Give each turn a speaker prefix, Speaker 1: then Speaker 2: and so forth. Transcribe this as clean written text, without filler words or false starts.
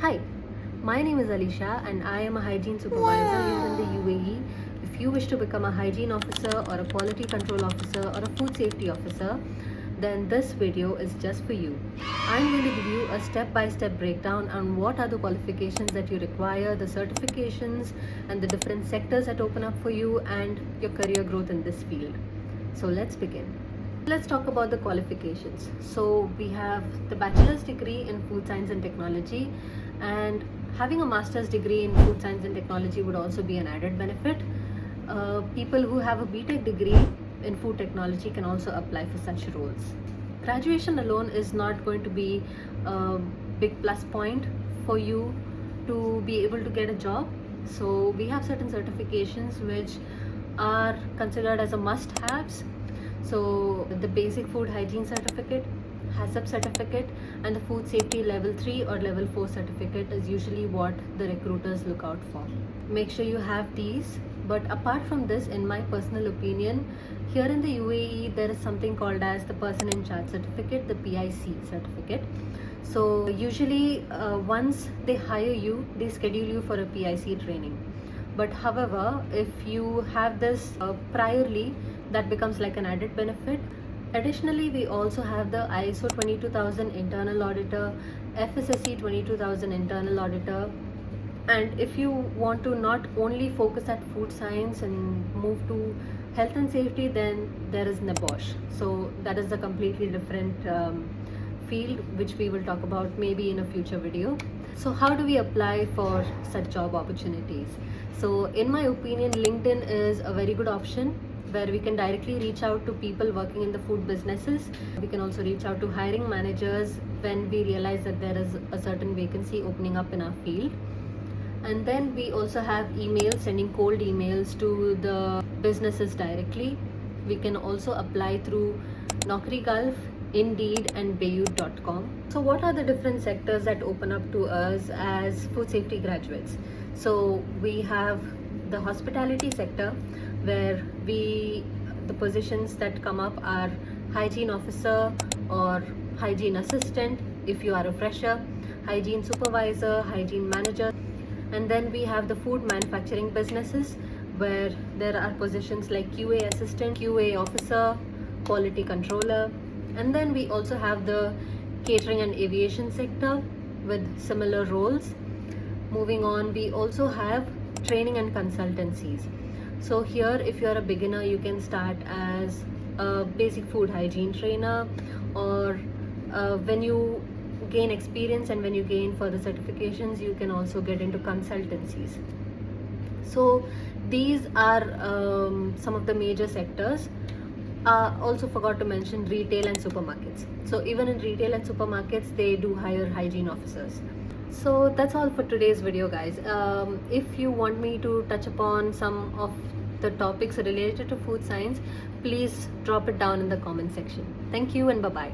Speaker 1: Hi, my name is Alisha and I am a hygiene supervisor here in the UAE. If you wish to become a hygiene officer or a quality control officer or a food safety officer, then this video is just for you. I'm going to give you a step-by-step breakdown on what are the qualifications that you require, the certifications and the different sectors that open up for you and your career growth in this field. So let's begin. Let's talk about the qualifications. So we have the bachelor's degree in food science and technology, and having a master's degree in food science and technology would also be an added benefit. People who have a BTech degree in food technology can also apply for such roles. Graduation alone is not going to be a big plus point for you to be able to get a job. So we have certain certifications which are considered as a must-haves. So the basic food hygiene certificate, HACCP certificate, and the food safety level 3 or level 4 certificate is usually what the recruiters look out for. Make sure you have these. But apart from this, in my personal opinion, here in the UAE there is something called as the person in charge certificate, the PIC certificate. So usually once they hire you, they schedule you for a PIC training. But however, if you have this priorly, that becomes like an added benefit. Additionally, we also have the ISO 22000 internal auditor, FSSC 22000 internal auditor. And if you want to not only focus at food science and move to health and safety, then there is NEBOSH. So that is a completely different field which we will talk about maybe in a future video. So how do we apply for such job opportunities? So in my opinion, LinkedIn is a very good option where we can directly reach out to people working in the food businesses. We can also reach out to hiring managers when we realize that there is a certain vacancy opening up in our field. And then we also have emails, sending cold emails to the businesses directly. We can also apply through Naukri Gulf, Indeed and Bayut.com. So what are the different sectors that open up to us as food safety graduates? So we have the hospitality sector, where the positions that come up are hygiene officer or hygiene assistant if you are a fresher, hygiene supervisor, hygiene manager. And then we have the food manufacturing businesses, where there are positions like QA assistant, QA officer, quality controller. And then we also have the catering and aviation sector with similar roles. Moving on, we also have training and consultancies. So here, if you're a beginner, you can start as a basic food hygiene trainer, or when you gain experience and when you gain further certifications, you can also get into consultancies. So these are some of the major sectors. Also forgot to mention retail and supermarkets. So even in retail and supermarkets, they do hire hygiene officers. So that's all for today's video, guys. If you want me to touch upon some of the topics related to food science, please drop it down in the comment section. Thank you and bye-bye.